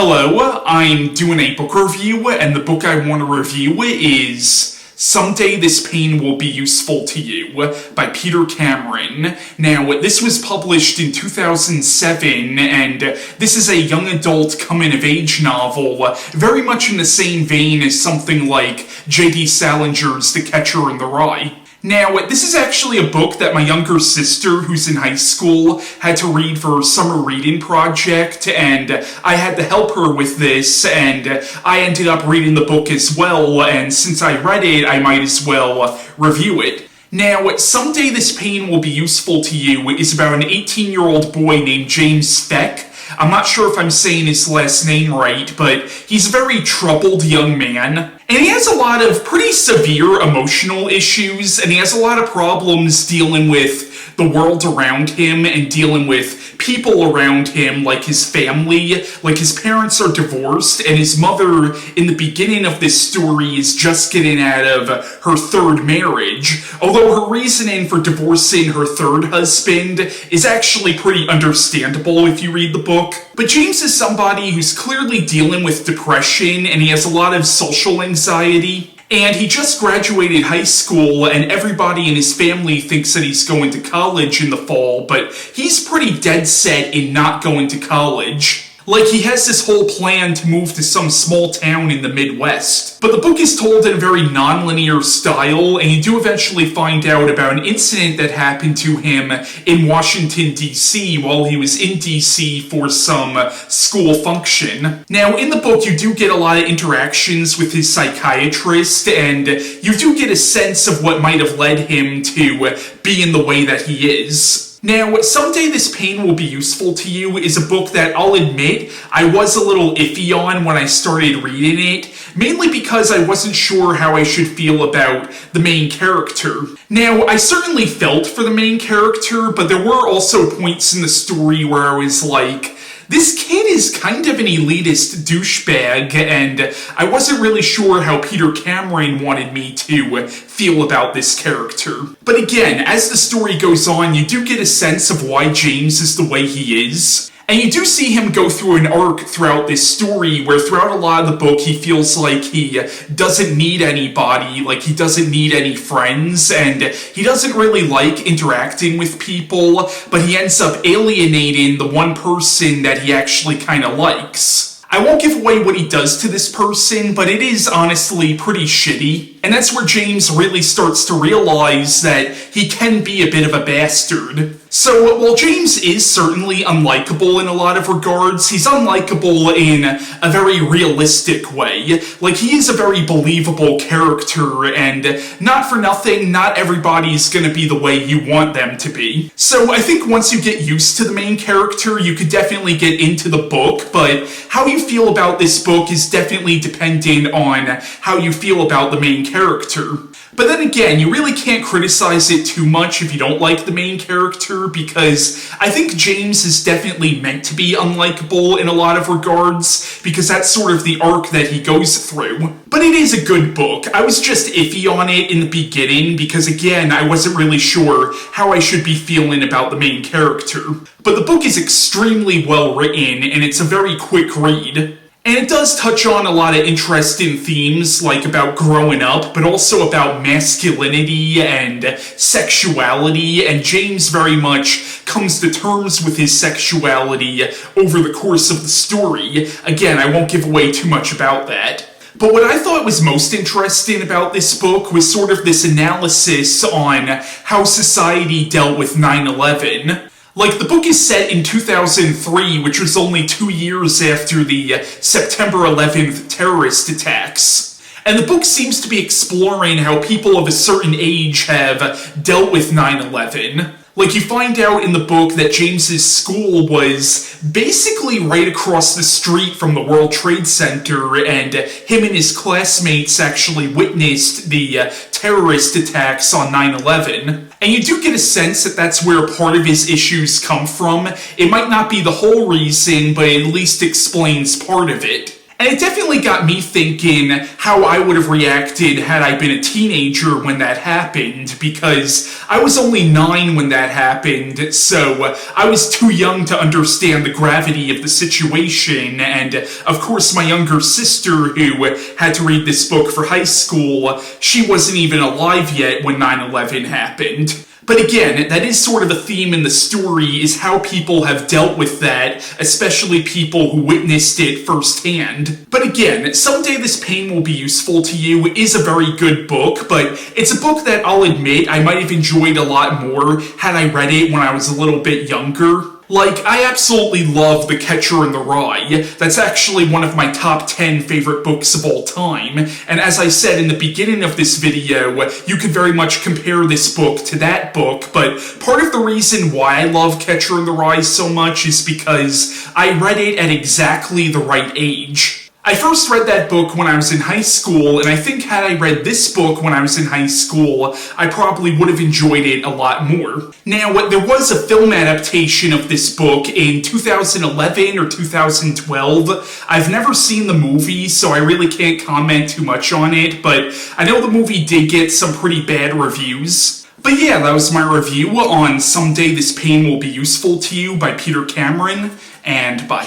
Hello, I'm doing a book review, and the book I want to review is Someday This Pain Will Be Useful to You by Peter Cameron. Now, this was published in 2007, and this is a young adult coming-of-age novel, very much in the same vein as something like J.D. Salinger's The Catcher in the Rye. Now, this is actually a book that my younger sister, who's in high school, had to read for her summer reading project, and I had to help her with this, and I ended up reading the book as well, and since I read it, I might as well review it. Now, Someday This Pain Will Be Useful to You is about an 18-year-old boy named James Speck. I'm not sure if I'm saying his last name right, but he's a very troubled young man. And he has a lot of pretty severe emotional issues, and he has a lot of problems dealing with the world around him and dealing with people around him, like his family. Like, his parents are divorced, and his mother, in the beginning of this story, is just getting out of her third marriage. Although her reasoning for divorcing her third husband is actually pretty understandable if you read the book. But James is somebody who's clearly dealing with depression, and he has a lot of social anxiety. And he just graduated high school, and everybody in his family thinks that he's going to college in the fall, but he's pretty dead set in not going to college. Like, he has this whole plan to move to some small town in the Midwest. But the book is told in a very non-linear style, and you do eventually find out about an incident that happened to him in Washington, D.C. while he was in D.C. for some school function. Now, in the book, you do get a lot of interactions with his psychiatrist, and you do get a sense of what might have led him to be in the way that he is. Now, Someday This Pain Will Be Useful to You is a book that I'll admit I was a little iffy on when I started reading it, mainly because I wasn't sure how I should feel about the main character. Now, I certainly felt for the main character, but there were also points in the story where I was like, this kid is kind of an elitist douchebag, and I wasn't really sure how Peter Cameron wanted me to feel about this character. But again, as the story goes on, you do get a sense of why James is the way he is. And you do see him go through an arc throughout this story where throughout a lot of the book he feels like he doesn't need anybody, like he doesn't need any friends, and he doesn't really like interacting with people, but he ends up alienating the one person that he actually kind of likes. I won't give away what he does to this person, but it is honestly pretty shitty. And that's where James really starts to realize that he can be a bit of a bastard. So, while James is certainly unlikable in a lot of regards, he's unlikable in a very realistic way. Like, he is a very believable character, and not for nothing, not everybody's gonna be the way you want them to be. So, I think once you get used to the main character, you could definitely get into the book, but how you feel about this book is definitely dependent on how you feel about the main character. But then again, you really can't criticize it too much if you don't like the main character, because I think James is definitely meant to be unlikable in a lot of regards, because that's sort of the arc that he goes through. But it is a good book. I was just iffy on it in the beginning, because again, I wasn't really sure how I should be feeling about the main character. But the book is extremely well written, and it's a very quick read. And it does touch on a lot of interesting themes, like about growing up, but also about masculinity and sexuality, and James very much comes to terms with his sexuality over the course of the story. Again, I won't give away too much about that. But what I thought was most interesting about this book was sort of this analysis on how society dealt with 9/11. Like, the book is set in 2003, which was only 2 years after the September 11th terrorist attacks. And the book seems to be exploring how people of a certain age have dealt with 9/11. Like, you find out in the book that James's school was basically right across the street from the World Trade Center, and him and his classmates actually witnessed the terrorist attacks on 9/11. And you do get a sense that that's where part of his issues come from. It might not be the whole reason, but it at least explains part of it. And it definitely got me thinking how I would have reacted had I been a teenager when that happened, because I was only 9 when that happened, so I was too young to understand the gravity of the situation, and of course my younger sister, who had to read this book for high school, she wasn't even alive yet when 9/11 happened. But again, that is sort of a theme in the story, is how people have dealt with that, especially people who witnessed it firsthand. But again, Someday This Pain Will Be Useful to You is a very good book, but it's a book that I'll admit I might have enjoyed a lot more had I read it when I was a little bit younger. Like, I absolutely love The Catcher in the Rye. That's actually one of my top 10 favorite books of all time, and as I said in the beginning of this video, you could very much compare this book to that book, but part of the reason why I love Catcher in the Rye so much is because I read it at exactly the right age. I first read that book when I was in high school, and I think had I read this book when I was in high school, I probably would have enjoyed it a lot more. Now, there was a film adaptation of this book in 2011 or 2012. I've never seen the movie, so I really can't comment too much on it, but I know the movie did get some pretty bad reviews. But yeah, that was my review on Someday This Pain Will Be Useful to You by Peter Cameron, and bye.